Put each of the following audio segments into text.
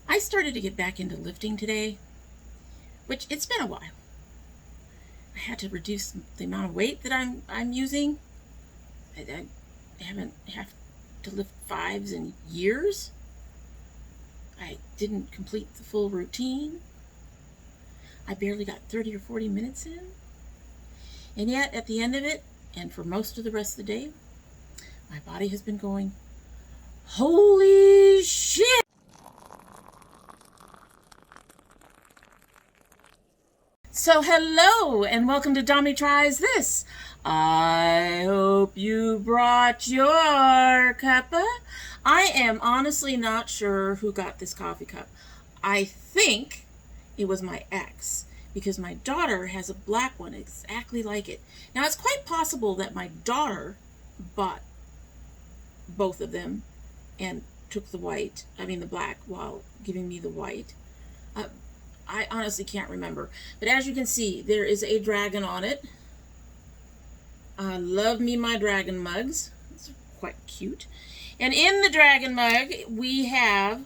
I started to get back into lifting today, which it's been a while. I had to reduce the amount of weight that I'm using. I haven't had to lift 5s in years. I didn't complete the full routine. I barely got 30 or 40 minutes in. And yet, at the end of it, and for most of the rest of the day, my body has been going, holy shit! So hello, and welcome to domytriesthis. I hope you brought your cuppa. I am honestly not sure who got this coffee cup. I think it was my ex, because my daughter has a black one exactly like it. Now, it's quite possible that my daughter bought both of them and took the black, while giving me the white. I honestly can't remember. But as you can see, there is a dragon on it. I love me my dragon mugs. It's quite cute. And in the dragon mug, we have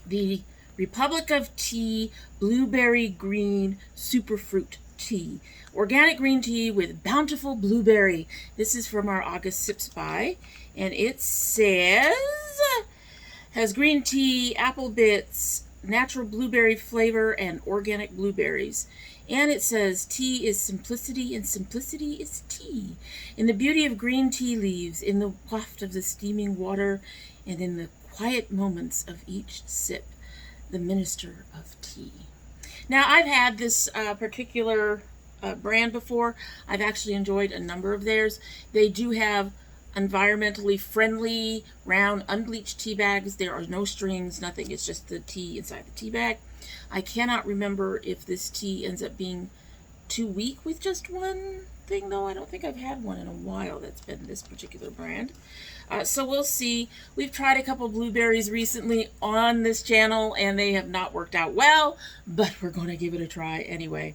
the Republic of Tea Blueberry Green Superfruit Tea. Organic green tea with bountiful blueberry. This is from our August Sips Buy. And it says, has green tea, apple bits, natural blueberry flavor, and organic blueberries. And it says, tea is simplicity, and simplicity is tea. In the beauty of green tea leaves, in the waft of the steaming water, and in the quiet moments of each sip, the minister of tea. Now, I've had this particular brand before. I've actually enjoyed a number of theirs. They do have environmentally friendly, round, unbleached tea bags. There are no strings, nothing. It's just the tea inside the tea bag. I cannot remember if this tea ends up being too weak with just one thing, though. I don't think I've had one in a while that's been this particular brand. So we'll see. We've tried a couple blueberries recently on this channel, and they have not worked out well, but we're going to give it a try anyway.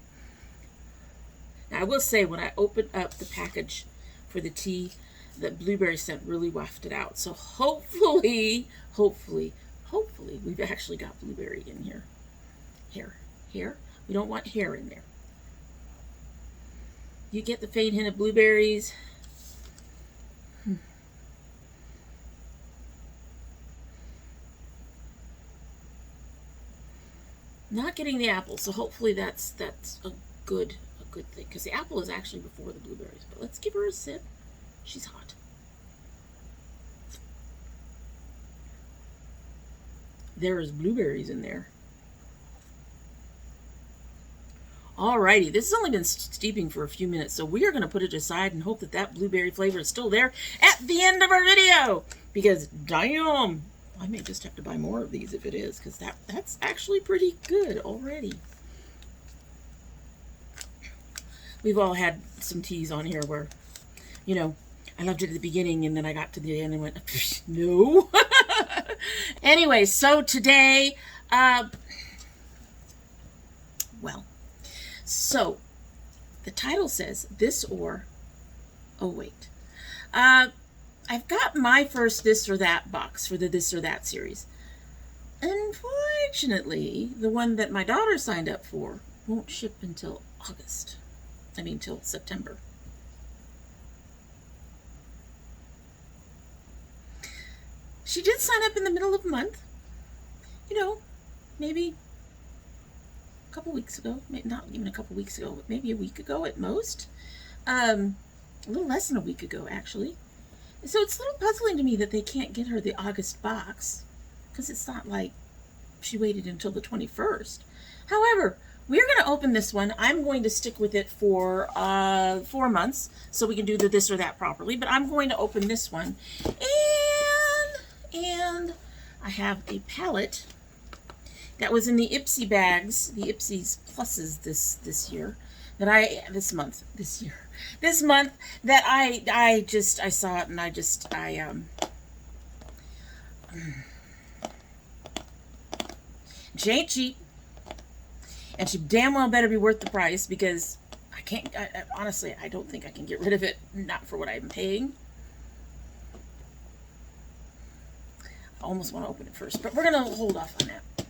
Now, I will say, when I opened up the package for the tea, the blueberry scent really wafted out. So hopefully, we've actually got blueberry in here. Hair. We don't want hair in there. You get the faint hint of blueberries. Not getting the apple, so hopefully that's a good thing, because the apple is actually before the blueberries. But let's give her a sip. She's hot. There is blueberries in there. Alrighty, this has only been steeping for a few minutes, so we are going to put it aside and hope that that blueberry flavor is still there at the end of our video. Because, damn, I may just have to buy more of these if it is, because that's actually pretty good already. We've all had some teas on here where, you know, I loved it at the beginning, and then I got to the end and went, no. Anyway, so today, so the title says, this or, oh wait. I've got my first this or that box for the this or that series. Unfortunately, the one that my daughter signed up for won't ship until till September. She did sign up in the middle of the month. You know, maybe a couple weeks ago. Not even a couple weeks ago, but maybe a week ago at most. A little less than a week ago, actually. So it's a little puzzling to me that they can't get her the August box, because it's not like she waited until the 21st. However, we're going to open this one. I'm going to stick with it for 4 months so we can do the this or that properly. But I'm going to open this one. And I have a palette that was in the Ipsy bags, the Ipsy's Pluses this year, this month that I saw it, and she ain't cheap, and she damn well better be worth the price, because honestly, I don't think I can get rid of it, not for what I'm paying. I almost want to open it first, but we're going to hold off on that.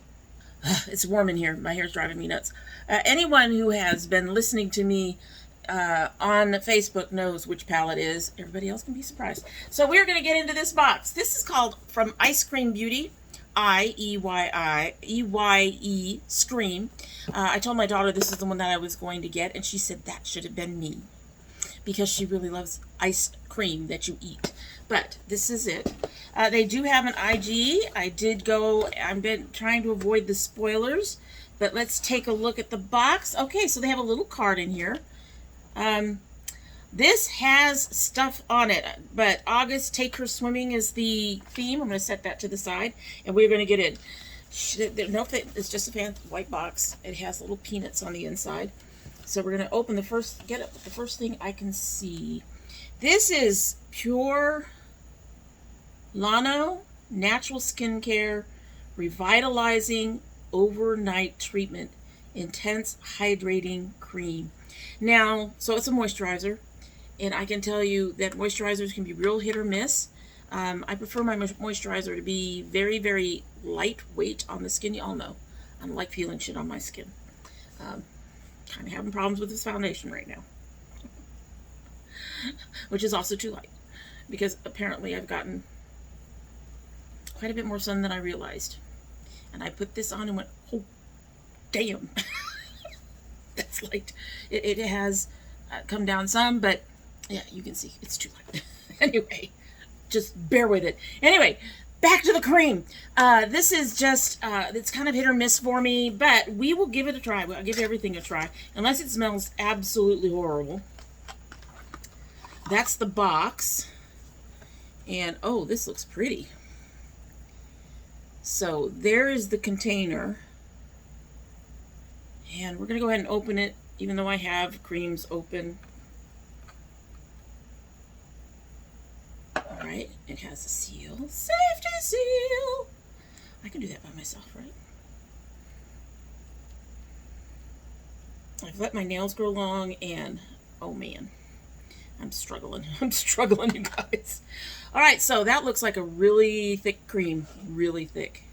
It's warm in here. My hair's driving me nuts. Anyone who has been listening to me on Facebook knows which palette is. Everybody else can be surprised. So we're going to get into this box. This is called from Eyescream Beauty. I-E-Y-I-E-Y-E Scream. I told my daughter this is the one that I was going to get, and she said that should have been me, because she really loves ice cream that you eat. But this is it. They do have an IG. I've been trying to avoid the spoilers, but let's take a look at the box. Okay, so they have a little card in here. This has stuff on it, but August Take Her Swimming is the theme. I'm going to set that to the side, and we're going to get in. Nope, it's just a white box. It has little peanuts on the inside. So we're going to open the first thing I can see. This is pure Lano Natural Skincare Revitalizing Overnight Treatment Intense Hydrating Cream. Now, so it's a moisturizer, and I can tell you that moisturizers can be real hit or miss. I prefer my moisturizer to be very, very lightweight on the skin. Y'all know I don't like feeling shit on my skin. Kind of having problems with this foundation right now, which is also too light, because apparently I've gotten quite a bit more sun than I realized. And I put this on and went, oh, damn. That's light. It has come down some, but yeah, you can see it's too light. Anyway, just bear with it. Anyway, back to the cream. This is just, it's kind of hit or miss for me, but we will give it a try. I'll give everything a try, unless it smells absolutely horrible. That's the box. And, oh, this looks pretty. So, there is the container. And we're going to go ahead and open it, even though I have creams open. Alright, it has a seal. Safety seal! I can do that by myself, right? I've let my nails grow long, and oh man, I'm struggling. I'm struggling, you guys. Alright, so that looks like a really thick cream. Really thick.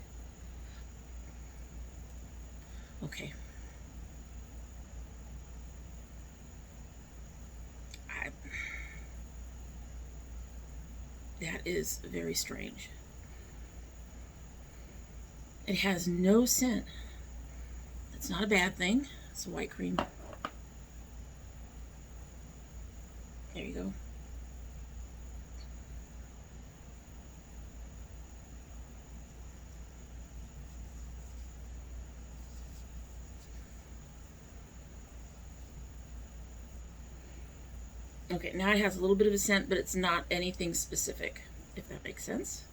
Okay. That is very strange. It has no scent. That's not a bad thing. It's a white cream. There you go. Okay, now it has a little bit of a scent, but it's not anything specific, if that makes sense.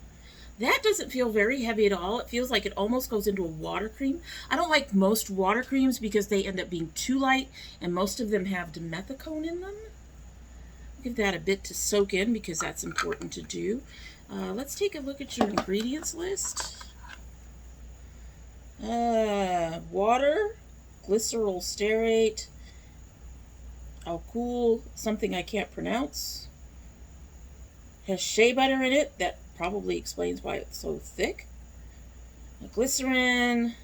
That doesn't feel very heavy at all. It feels like it almost goes into a water cream. I don't like most water creams because they end up being too light, and most of them have dimethicone in them. Give that a bit to soak in, because that's important to do. Let's take a look at your ingredients list. Water, glycerol stearate, alcohol, something I can't pronounce. Has shea butter in it. That probably explains why it's so thick. Glycerin.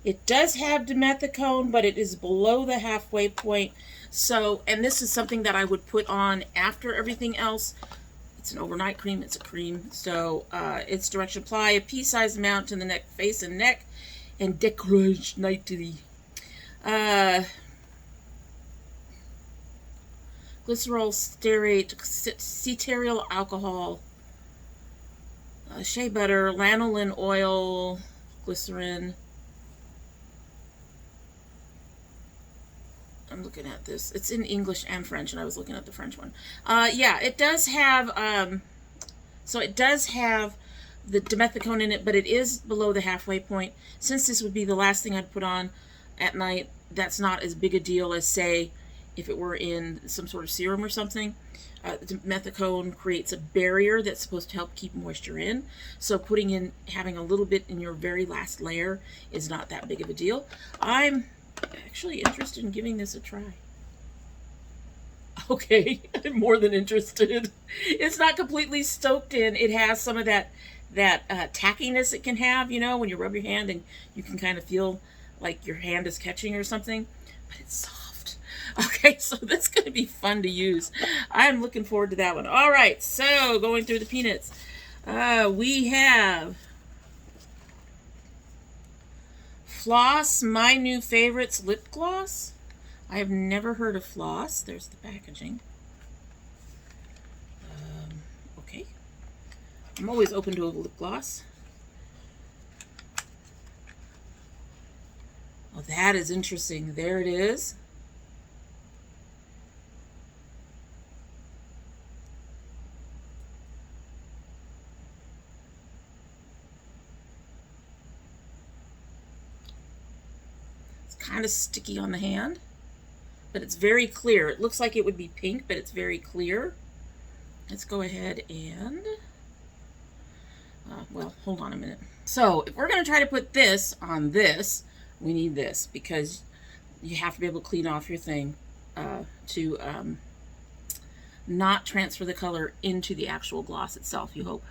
It does have dimethicone, but it is below the halfway point. So, and this is something that I would put on after everything else. It's an overnight cream. It's a cream. So, it's direction apply, a pea-sized amount to the neck, face, and neck, and décollage nightly. Glycerol stearate, cetearyl alcohol, shea butter, lanolin oil, glycerin. I'm looking at this. It's in English and French, and I was looking at the French one. Yeah, it does have, so it does have the dimethicone in it, but it is below the halfway point. Since this would be the last thing I'd put on at night, that's not as big a deal as, say, if it were in some sort of serum or something. Dimethicone creates a barrier that's supposed to help keep moisture in. So having a little bit in your very last layer is not that big of a deal. I'm actually interested in giving this a try. Okay, I'm more than interested. It's not completely soaked in. It has some of that tackiness it can have, you know, when you rub your hand and you can kind of feel like your hand is catching or something. But it's soft. Okay, so that's going to be fun to use. I'm looking forward to that one. All right, so going through the peanuts. We have Floss, My New Favorites lip gloss. I have never heard of Floss. There's the packaging. Okay. I'm always open to a lip gloss. Oh, that is interesting. There it is. It's kind of sticky on the hand, but it's very clear. It looks like it would be pink, but it's very clear. Let's go ahead and, well, hold on a minute. So if we're going to try to put this on this, we need this because you have to be able to clean off your thing to not transfer the color into the actual gloss itself, you hope.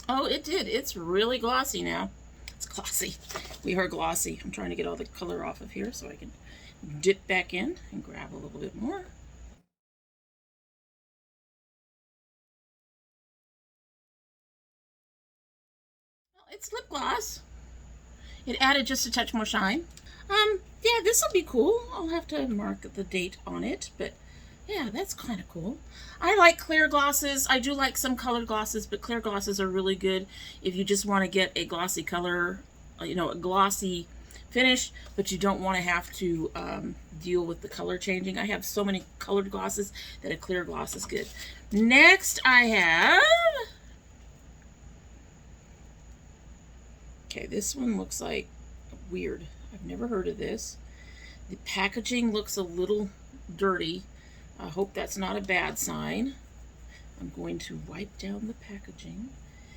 Oh, it did. It's really glossy now. It's glossy. We are glossy. I'm trying to get all the color off of here so I can dip back in and grab a little bit more. Well, it's lip gloss. It added just a touch more shine. Yeah, this will be cool. I'll have to mark the date on it, but yeah, that's kind of cool. I like clear glosses. I do like some colored glosses, but clear glosses are really good if you just want to get a glossy color, you know, a glossy finish, but you don't want to have to deal with the color changing. I have so many colored glosses that a clear gloss is good. Next, I have... Okay, this one looks like weird. I've never heard of this. The packaging looks a little dirty. I hope that's not a bad sign. I'm going to wipe down the packaging.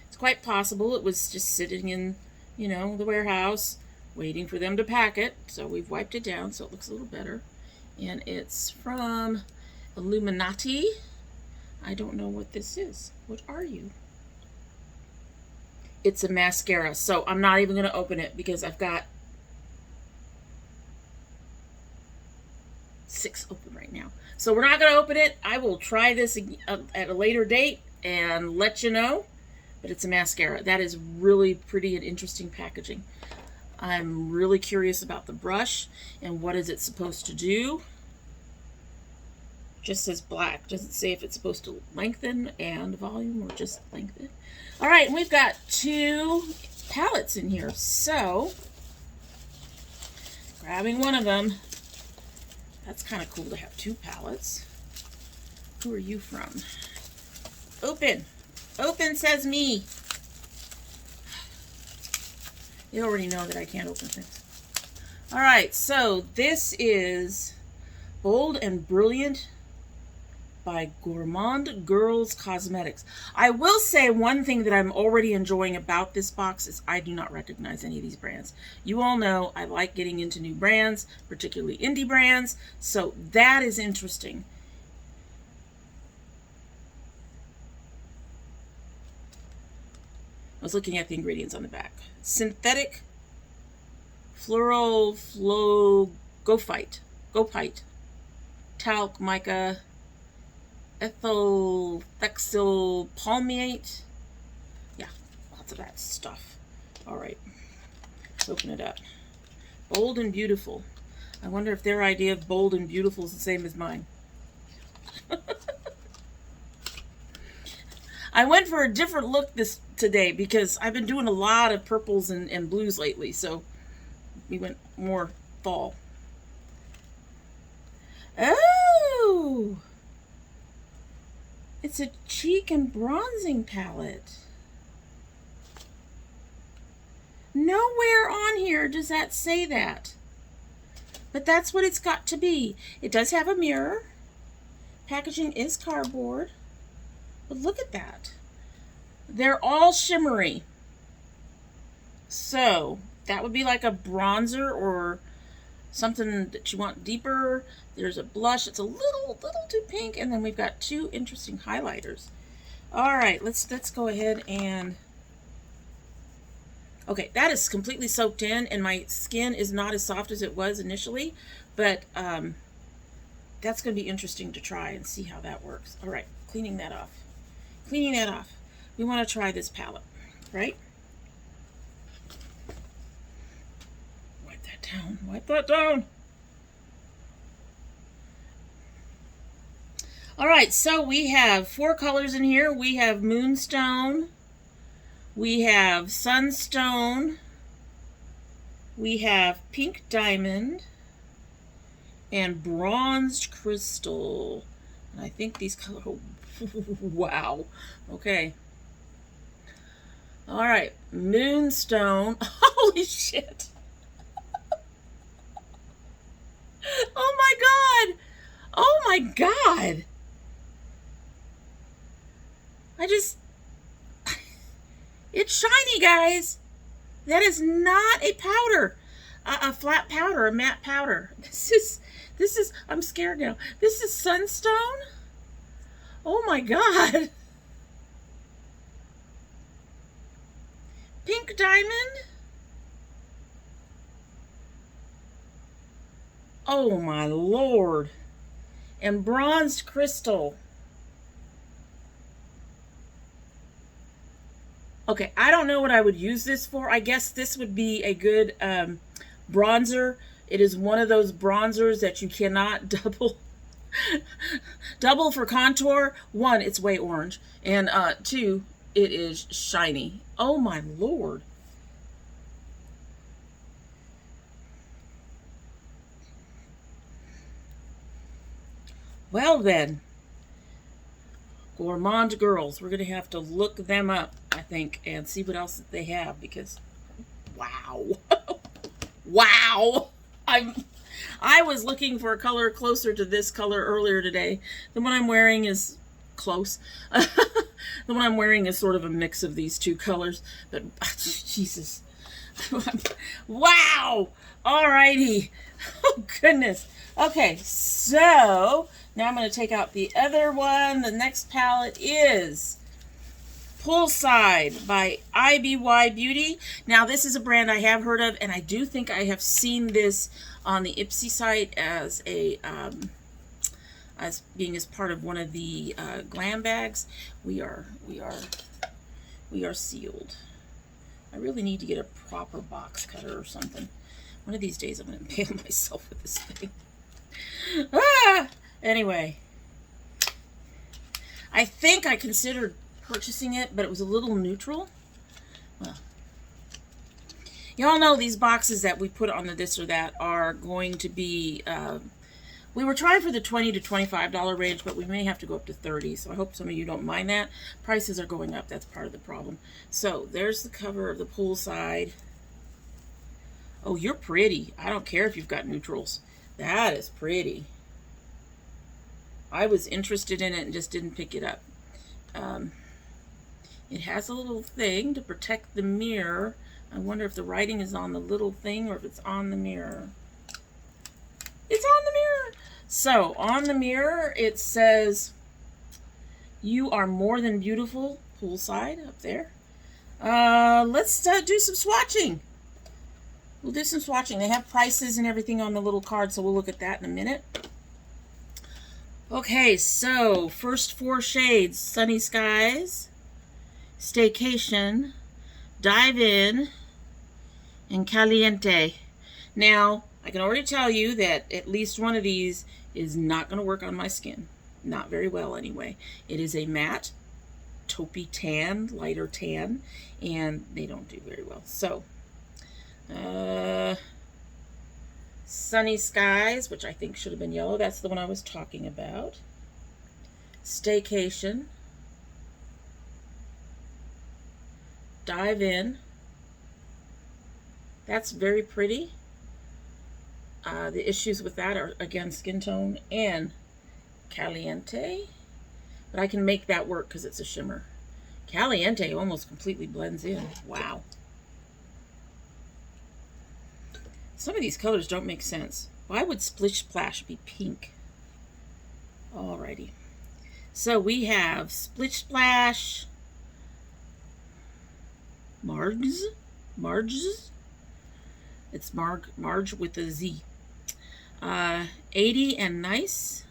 It's quite possible it was just sitting in, you know, the warehouse waiting for them to pack it. So we've wiped it down so it looks a little better. And it's from Illuminati. I don't know what this is. What are you? It's a mascara, so I'm not even going to open it because I've got 6 open right now. So we're not going to open it. I will try this at a later date and let you know. But it's a mascara. That is really pretty and interesting packaging. I'm really curious about the brush and what is it supposed to do. Just says black. Doesn't say if it's supposed to lengthen and volume or just lengthen. All right, and we've got 2 palettes in here. So, grabbing one of them. That's kind of cool to have 2 palettes. Who are you from? Open. Open, says me. They already know that I can't open things. All right, so this is Bold and Brilliant by Gourmand Girls Cosmetics. I will say one thing that I'm already enjoying about this box is I do not recognize any of these brands. You all know I like getting into new brands, particularly indie brands, so that is interesting. I was looking at the ingredients on the back. Synthetic Floral Gophyte, Talc, Mica, Ethyl Thexyl Palmiate. Yeah, lots of that stuff. All right, let's open it up. Bold and Beautiful. I wonder if their idea of bold and beautiful is the same as mine. I went for a different look today because I've been doing a lot of purples and blues lately, so we went more fall. Oh! It's a cheek and bronzing palette. Nowhere on here does that say that. but that's what it's got to be. It does have a mirror. Packaging is cardboard. But look at that. They're all shimmery. So that would be like a bronzer or something that you want deeper. There's a blush. It's a little too pink. And then we've got two interesting highlighters. All right, let's go ahead and... Okay, that is completely soaked in, and my skin is not as soft as it was initially, but that's going to be interesting to try and see how that works. All right, cleaning that off. Cleaning that off. We want to try this palette, right? Wipe that down. Wipe that down. All right, so we have 4 colors in here. We have Moonstone. We have Sunstone. We have Pink Diamond. And Bronzed Crystal. And I think these colors... Wow. Okay. All right. Moonstone. Holy shit. Oh my god. Oh my god. It's shiny, guys. That is not a powder. A flat powder, a matte powder. This is, I'm scared now. This is Sunstone? Oh my god. Pink Diamond? Oh my lord. And Bronzed Crystal. Okay, I don't know what I would use this for. I guess this would be a good bronzer. It is one of those bronzers that you cannot double for contour. 1, it's way orange. And 2, it is shiny. Oh my lord. Well then, Gourmand Girls, we're going to have to look them up, I think, and see what else they have, because wow. Wow. I was looking for a color closer to this color earlier today. The one I'm wearing is close. The one I'm wearing is sort of a mix of these two colors, but Jesus. Wow. Alrighty. Oh goodness. Okay, so now I'm going to take out the other one. The next palette is Poolside by Aether Beauty. Now, this is a brand I have heard of, and I do think I have seen this on the Ipsy site as a as part of one of the glam bags. We are sealed. I really need to get a proper box cutter or something. One of these days, I'm going to impale myself with this thing. Anyway, I think I considered purchasing it, but it was a little neutral. Well, y'all know these boxes that we put on the this or that are going to be, we were trying for the $20 to $25 range, but we may have to go up to $30, so I hope some of you don't mind that. Prices are going up. That's part of the problem. So there's the cover of the Poolside. Oh, you're pretty. I don't care if you've got neutrals. That is pretty. I was interested in it and just didn't pick it up. It has a little thing to protect the mirror. I wonder if the writing is on the little thing or if it's on the mirror. It's on the mirror. So, on the mirror, it says, "You are more than beautiful." Poolside up there. Let's do some swatching. We'll do some swatching. They have prices and everything on the little card, so we'll look at that in a minute. Okay, so first 4 shades: Sunny Skies, Staycation, Dive In, and Caliente. Now, I can already tell you that at least one of these is not going to work on my skin. Not very well, anyway. It is a matte, taupey tan, lighter tan, and they don't do very well. So, Sunny Skies, which I think should have been yellow. That's the one I was talking about. Staycation. Dive In. That's very pretty. The issues with that are, again, skin tone and caliente. But I can make that work because it's a shimmer. Caliente almost completely blends in. Wow. Some of these colors don't make sense. Why would Splish Splash be pink? Alrighty. So we have Splish Splash, Margs. It's Marge with a Z. 80 and Nice.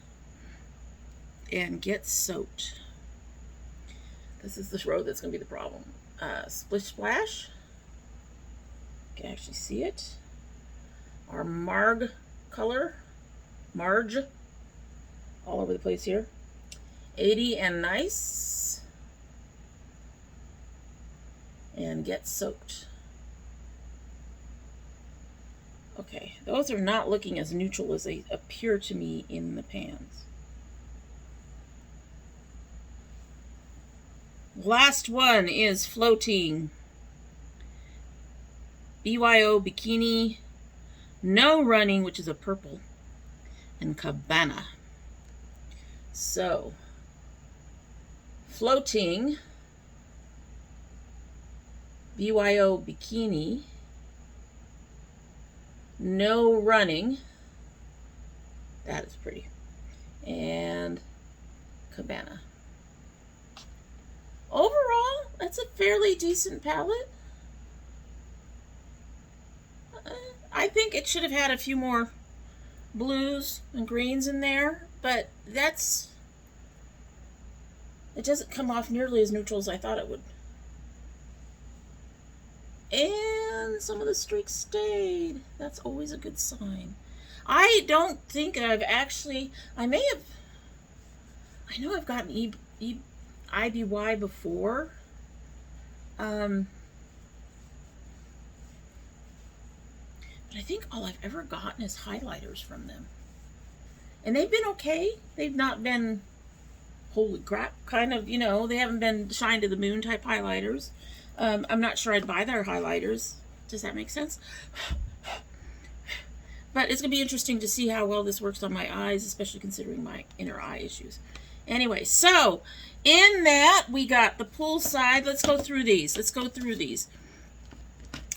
And Get Soaked. This is the road that's going to be the problem. Splish Splash. You can actually see it. Our Marg color. Marge. All over the place here. 80 and Nice. And Get Soaked. Okay, those are not looking as neutral as they appear to me in the pans. Last one is Floating. BYO Bikini. No Running, which is a purple. And Cabana. So, Floating. BYO Bikini. No Running. That is pretty. And Cabana. Overall, that's a fairly decent palette. I think it should have had a few more blues and greens in there, but it doesn't come off nearly as neutral as I thought it would. And some of the streaks stayed. That's always a good sign. I don't think I've actually, I know I've gotten IBY before. But I think all I've ever gotten is highlighters from them. And they've been okay. They've not been, holy crap, kind of, they haven't been shine to the moon type highlighters. I'm not sure I'd buy their highlighters. Does that make sense? But it's going to be interesting to see how well this works on my eyes, especially considering my inner eye issues. Anyway, so in that, we got the poolside. Let's go through these.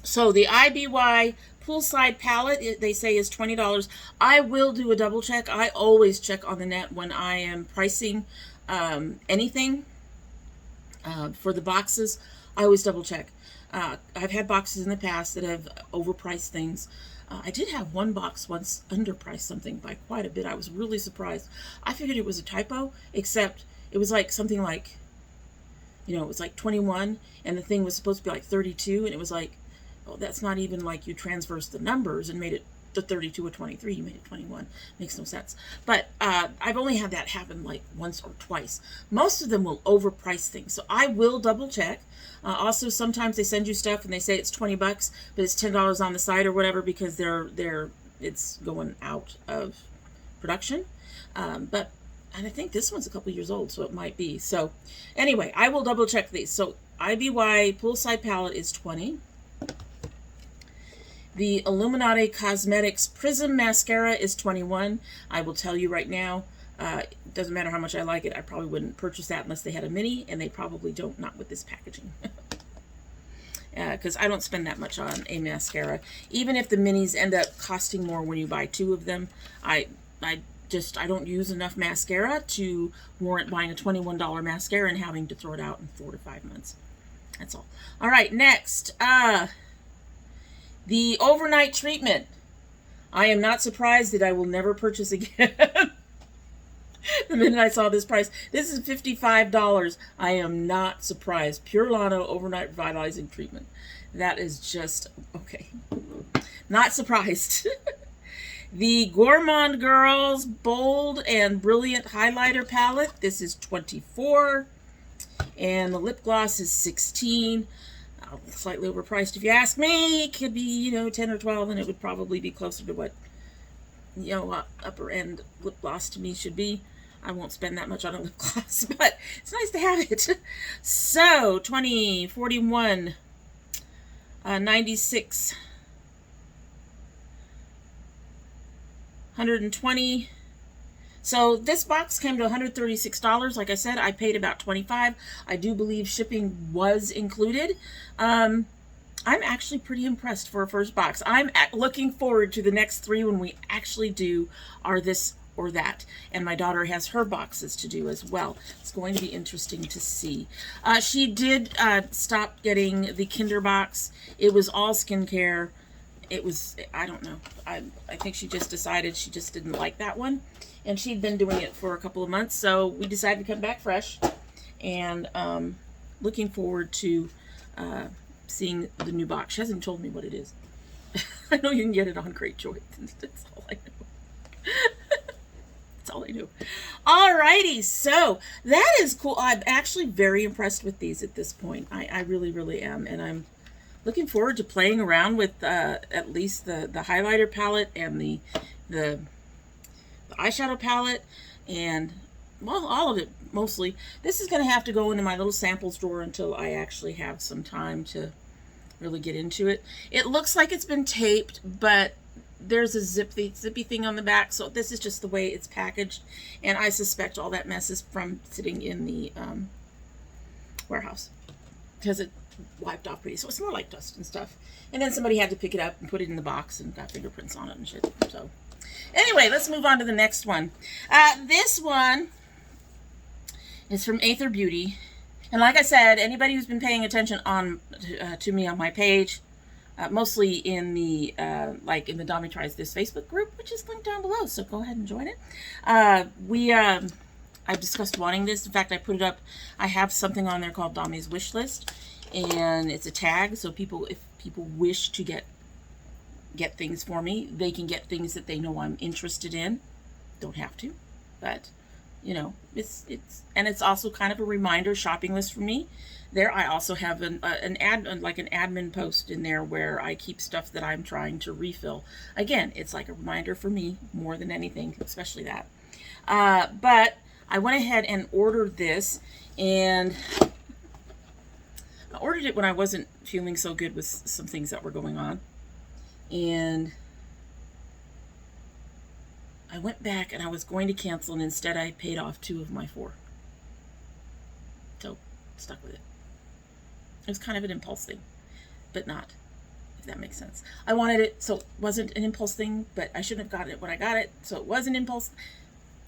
So the IBY poolside palette, they say, is $20. I will do a double check. I always check on the net when I am pricing anything for the boxes. I always double check. I've had boxes in the past that have overpriced things. I did have one box once underpriced something by quite a bit. I was really surprised. I figured it was a typo, except it was like something like, it was like 21, and the thing was supposed to be like 32, and it was like, oh, that's not even like you transversed the numbers and made it the 32 or 23. You made it 21. Makes no sense. But I've only had that happen like once or twice. Most of them will overprice things, so I will double check. Also, sometimes they send you stuff and they say it's $20, but it's $10 on the side or whatever because it's going out of production. And I think this one's a couple years old, so it might be. So anyway, I will double check these. So IBY poolside palette is $20. The Illuminati Cosmetics Prism Mascara is $21. I will tell you right now, it doesn't matter how much I like it, I probably wouldn't purchase that unless they had a mini, and they probably don't, not with this packaging. Because I don't spend that much on a mascara. Even if the minis end up costing more when you buy 2 of them, I don't use enough mascara to warrant buying a $21 mascara and having to throw it out in 4 to 5 months. That's all. All right, next. The overnight treatment. I am not surprised that I will never purchase again. The minute I saw this price. This is $55. I am not surprised. Pure Lano overnight revitalizing treatment. That is just, okay. Not surprised. The Gourmand Girls Bold and Brilliant Highlighter Palette. This is $24. And the lip gloss is $16. Slightly overpriced if you ask me. It could be, 10 or 12, and it would probably be closer to what, upper end lip gloss to me should be. I won't spend that much on a lip gloss, but it's nice to have it. So, 20, 41, 96, 120. So this box came to $136. Like I said, I paid about $25. I do believe shipping was included. I'm actually pretty impressed for a first box. I'm looking forward to the next 3 when we actually do our this or that. And my daughter has her boxes to do as well. It's going to be interesting to see. She did stop getting the Kinder box. It was all skincare. It was, I don't know. I think she just decided she just didn't like that one. And she'd been doing it for a couple of months. So we decided to come back fresh. And looking forward to seeing the new box. She hasn't told me what it is. I know you can get it on Great Choice. That's all I know. That's all I do. Alrighty, so that is cool. I'm actually very impressed with these at this point. I really, really am. And I'm looking forward to playing around with at least the highlighter palette and the eyeshadow palette and, well, all of it mostly. This is going to have to go into my little samples drawer until I actually have some time to really get into it. It looks like it's been taped, but there's a zippy thing on the back, so this is just the way it's packaged, and I suspect all that mess is from sitting in the warehouse because it wiped off pretty, so it's more like dust and stuff. And then somebody had to pick it up and put it in the box and got fingerprints on it and shit. So anyway, let's move on to the next one. This one is from Aether Beauty, and like I said, anybody who's been paying attention on to me on my page, mostly in the like in the Domi Tries This Facebook group, which is linked down below, so go ahead and join it. I've discussed wanting this. In fact, I put it up. I have something on there called Domi's Wish List, and it's a tag, so if people wish to get things for me, they can get things that they know I'm interested in. Don't have to, but you know, it's also kind of a reminder shopping list for me. There, I also have an admin post in there where I keep stuff that I'm trying to refill. Again, it's like a reminder for me more than anything, especially that. But I went ahead and ordered this, and I ordered it when I wasn't feeling so good with some things that were going on, and I went back and I was going to cancel, and instead I paid off 2 of my 4. So, stuck with it. It was kind of an impulse thing, but not, if that makes sense. I wanted it, so it wasn't an impulse thing, but I shouldn't have gotten it when I got it, so it was an impulse.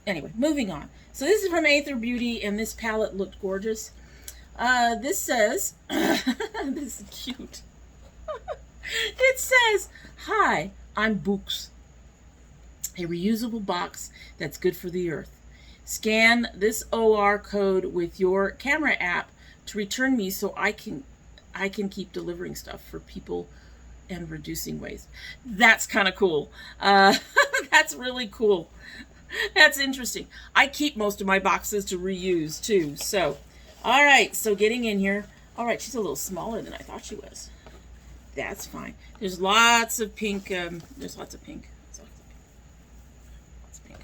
Anyway, moving on. So this is from Aether Beauty, and this palette looked gorgeous. This says, this is cute. It says, "Hi, I'm Books. A reusable box that's good for the earth. Scan this OR code with your camera app to return me so I can keep delivering stuff for people and reducing waste." That's kind of cool. That's really cool. That's interesting. I keep most of my boxes to reuse too. So, all right. So getting in here. All right, she's a little smaller than I thought she was. That's fine. There's lots of pink. There's lots of pink. Lots of pink.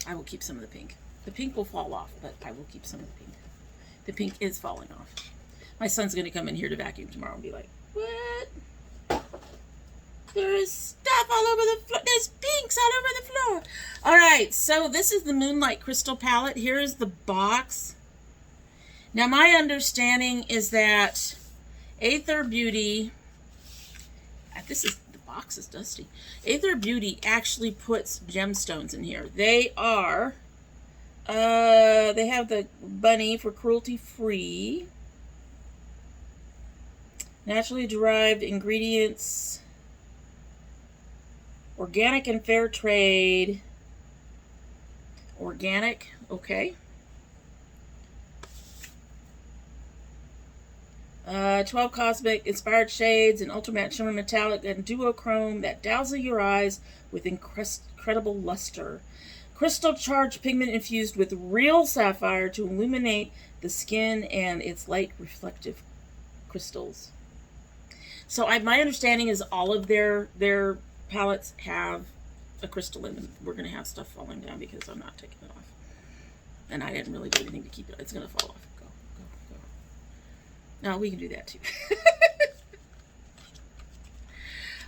I will keep some of the pink. The pink will fall off, but I will keep some of the pink. The pink is falling off. My son's going to come in here to vacuum tomorrow and be like, "What? There's stuff all over the floor. There's pinks all over the floor." All right, so this is the Moonlight Crystal Palette. Here is the box. Now, my understanding is that Aether Beauty, the box is dusty. Aether Beauty actually puts gemstones in here. They are, they have the bunny for cruelty-free, naturally derived ingredients, organic and fair trade, organic, okay. 12 cosmic inspired shades and ultimate shimmer metallic and duochrome that dazzle your eyes with incredible luster. Crystal charged pigment infused with real sapphire to illuminate the skin and its light reflective crystals. So my understanding is all of their palettes have a crystal in them. We're going to have stuff falling down because I'm not taking it off. And I didn't really do anything to keep it. It's going to fall off. Go. No, we can do that too.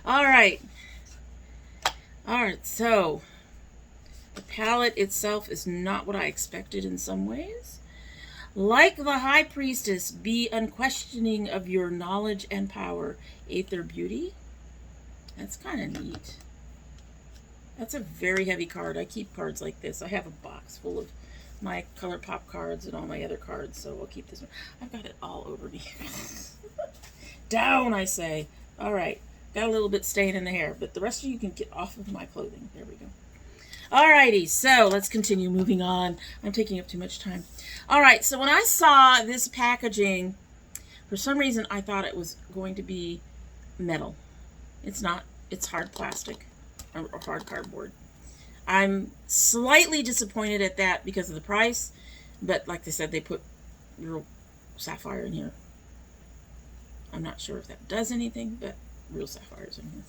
All right. Alright, so the palette itself is not what I expected in some ways. Like the High Priestess, be unquestioning of your knowledge and power. Aether Beauty. That's kind of neat. That's a very heavy card. I keep cards like this. I have a box full of my ColourPop cards and all my other cards, so I'll keep this one. I've got it all over me. Down, I say. All right. Got a little bit staying in the hair, but the rest of you can get off of my clothing. There we go. Alrighty, so let's continue moving on. I'm taking up too much time. Alright, so when I saw this packaging, for some reason I thought it was going to be metal. It's not. It's hard plastic or hard cardboard. I'm slightly disappointed at that because of the price, but like I said, they put real sapphire in here. I'm not sure if that does anything, but real sapphires in here.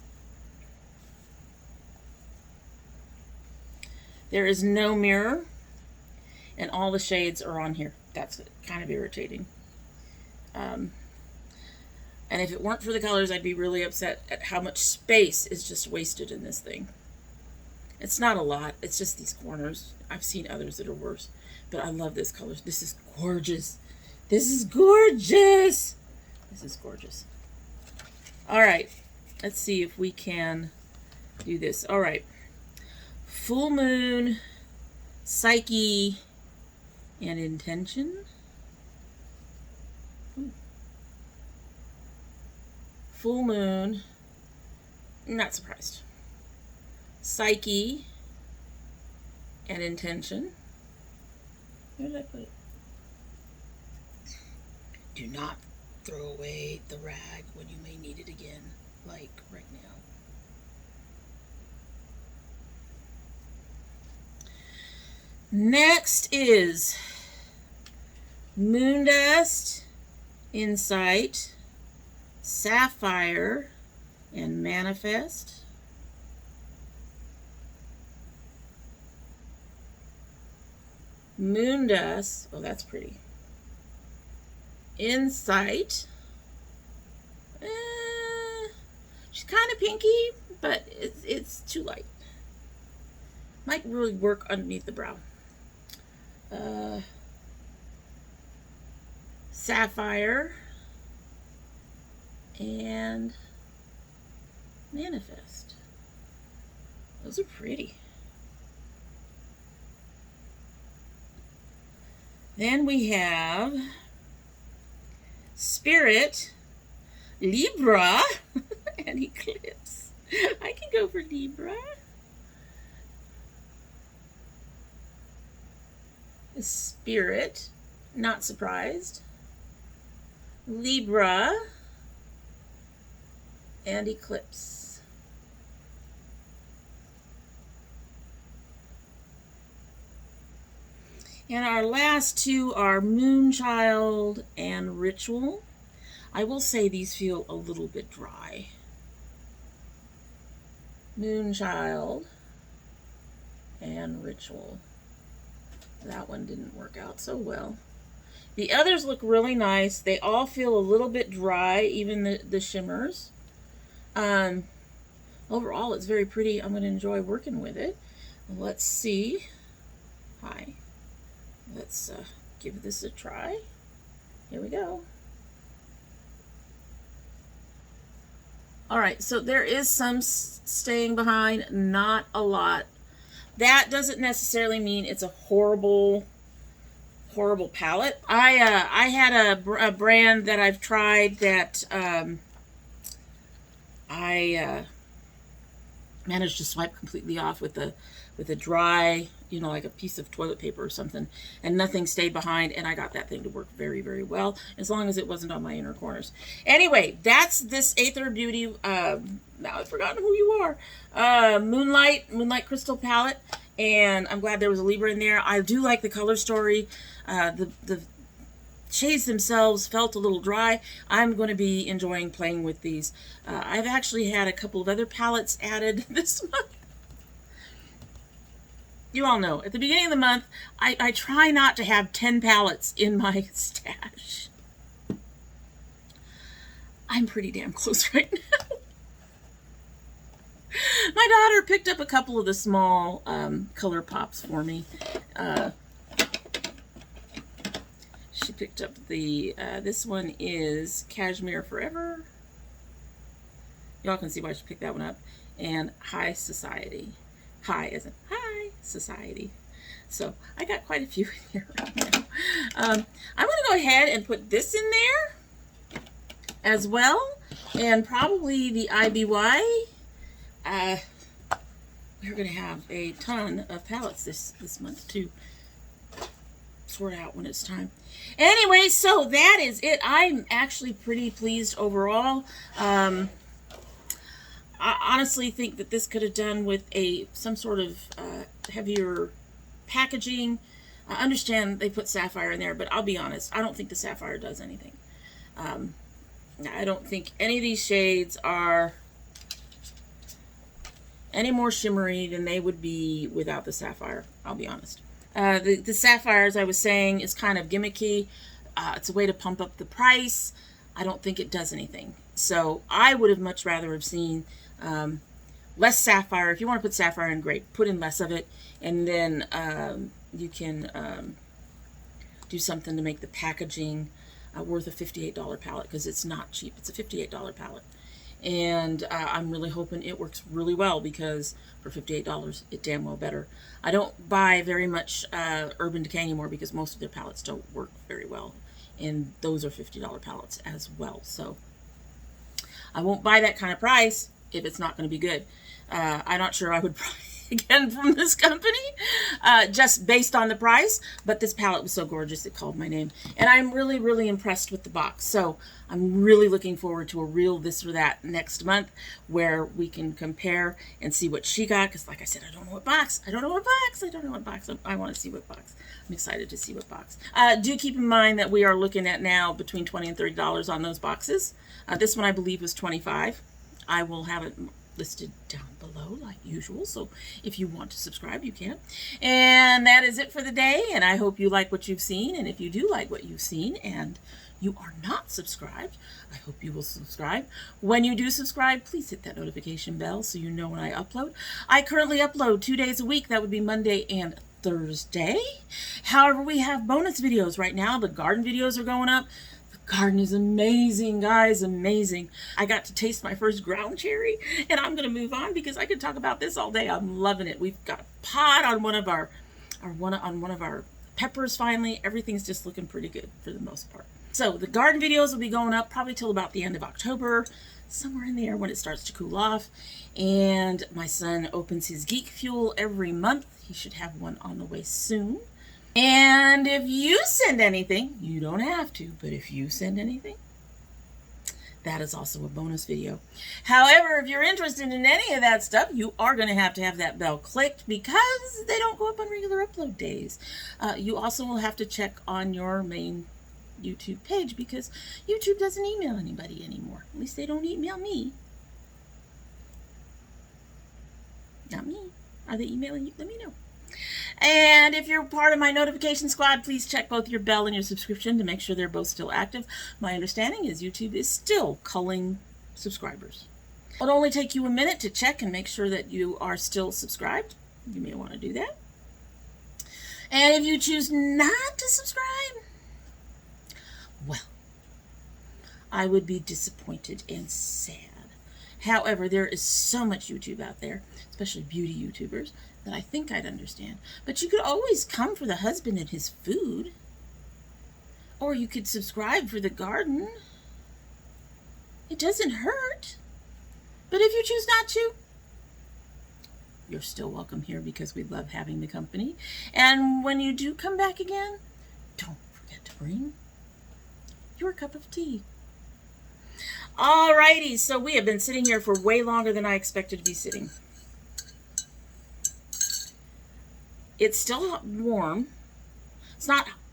There is no mirror, and all the shades are on here. That's kind of irritating. And if it weren't for the colors, I'd be really upset at how much space is just wasted in this thing. It's not a lot. It's just these corners. I've seen others that are worse, but I love this color. This is gorgeous. This is gorgeous. This is gorgeous. All right. Let's see if we can do this. All right. Full Moon, Psyche, and Intention. Ooh. Full Moon, not surprised. Psyche, and Intention. Where did I put it? Do not throw away the rag when you may need it again, like right now. Next is Moondust, Insight, Sapphire, and Manifest. Moondust, oh that's pretty. Insight. She's kind of pinky, but it's too light. Might really work underneath the brow. Sapphire and Manifest. Those are pretty. Then we have Spirit, Libra, and Eclipse. I can go for Libra. Spirit, not surprised. Libra and Eclipse. And our last two are Moonchild and Ritual. I will say these feel a little bit dry. Moonchild and Ritual. That one didn't work out so well. The others look really nice. They all feel a little bit dry, even the shimmers. Overall, it's very pretty. I'm going to enjoy working with it. Let's see. Hi. Let's give this a try. Here we go. All right, so there is some staying behind, not a lot. That doesn't necessarily mean it's a horrible palette. I had a brand that I've tried that I managed to swipe completely off with a dry, you know, like a piece of toilet paper or something, and nothing stayed behind, and I got that thing to work very, very well, as long as it wasn't on my inner corners. Anyway, that's this Aether Beauty, now I've forgotten who you are, Moonlight Crystal Palette, and I'm glad there was a Libra in there. I do like the color story. The shades themselves felt a little dry. I'm going to be enjoying playing with these. I've actually had a couple of other palettes added this month. You all know, at the beginning of the month, I try not to have 10 palettes in my stash. I'm pretty damn close right now. My daughter picked up a couple of the small color pops for me. She picked up the, this one is Cashmere Forever. Y'all can see why she picked that one up. And High Society. High as in High Society. So I got quite a few in here right now. I'm going to go ahead and put this in there as well. And probably the IBY. We're going to have a ton of palettes this month to sort out when it's time. Anyway, so that is it. I'm actually pretty pleased overall. I honestly think that this could have done with some sort of heavier packaging. I understand they put sapphire in there, but I'll be honest, I don't think the sapphire does anything. I don't think any of these shades are any more shimmery than they would be without the sapphire. I'll be honest. The sapphire, as I was saying, is kind of gimmicky. It's a way to pump up the price. I don't think it does anything. So I would have much rather have seen less sapphire. If you want to put sapphire in, great. Put in less of it. And then you can do something to make the packaging worth a $58 palette, because it's not cheap. It's a $58 palette. And I'm really hoping it works really well, because for $58, it damn well better. I don't buy very much Urban Decay anymore, because most of their palettes don't work very well. And those are $50 palettes as well. So I won't buy that kind of price if it's not going to be good. I'm not sure I would buy again from this company, just based on the price, but this palette was so gorgeous it called my name. And I'm really, really impressed with the box. So I'm really looking forward to a real this or that next month, where we can compare and see what she got, because like I said, I don't know what box. I don't know what box. I don't know what box. I want to see what box. I'm excited to see what box. Do keep in mind that we are looking at now between $20 and $30 on those boxes. This one I believe was $25. I will have it listed down below like usual, so if you want to subscribe, you can. And that is it for the day, and I hope you like what you've seen. And if you do like what you've seen and you are not subscribed, I hope you will subscribe. When you do subscribe, please hit that notification bell so you know when I upload. I currently upload 2 days a week. That would be Monday and Thursday. However, we have bonus videos right now. The garden videos are going up. Garden is amazing, guys, amazing. I got to taste my first ground cherry, and I'm going to move on because I could talk about this all day. I'm loving it. We've got a pod on one of our peppers finally. Everything's just looking pretty good for the most part. So the garden videos will be going up probably till about the end of October, somewhere in there when it starts to cool off. And my son opens his Geek Fuel every month. He should have one on the way soon. And if you send anything, you don't have to, but if you send anything, that is also a bonus video. However, if you're interested in any of that stuff, you are going to have that bell clicked, because they don't go up on regular upload days. You also will have to check on your main YouTube page, because YouTube doesn't email anybody anymore. At least they don't email me. Not me. Are they emailing you? Let me know. And if you're part of my notification squad, please check both your bell and your subscription to make sure they're both still active. My understanding is YouTube is still culling subscribers. It'll only take you a minute to check and make sure that you are still subscribed. You may want to do that. And if you choose not to subscribe, well, I would be disappointed and sad. However, there is so much YouTube out there, especially beauty YouTubers, that I think I'd understand. But you could always come for the husband and his food. Or you could subscribe for the garden. It doesn't hurt. But if you choose not to, you're still welcome here, because we love having the company. And when you do come back again, don't forget to bring your cup of tea. Alrighty, so we have been sitting here for way longer than I expected to be sitting. It's still warm.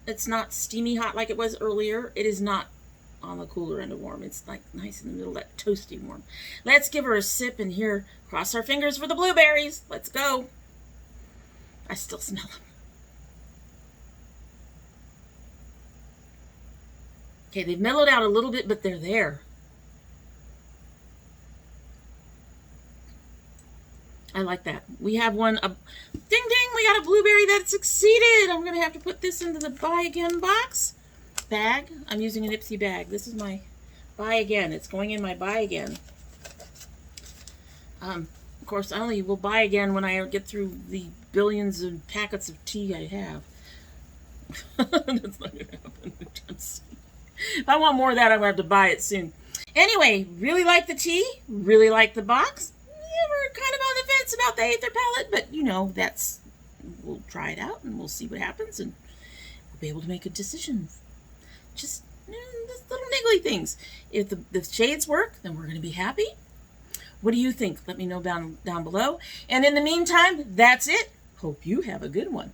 It's not steamy hot like it was earlier. It is not on the cooler end of warm. It's like nice in the middle, that toasty warm. Let's give her a sip and here, cross our fingers for the blueberries. Let's go. I still smell them. Okay, they've mellowed out a little bit, but they're there. I like that. We have one, ding ding, we got a blueberry that succeeded. I'm going to have to put this into the buy again box. Bag. I'm using an Ipsy bag. This is my buy again. It's going in my buy again. Of course, I only will buy again when I get through the billions of packets of tea I have. That's not going to happen. If I want more of that, I'm going to have to buy it soon. Anyway, really like the tea. Really like the box. Yeah, we're kind of on the fence about the Aether palette, but you know, we'll try it out and we'll see what happens and we'll be able to make a decision. Just little niggly things. If the shades work, then we're going to be happy. What do you think? Let me know down below. And in the meantime, that's it. Hope you have a good one.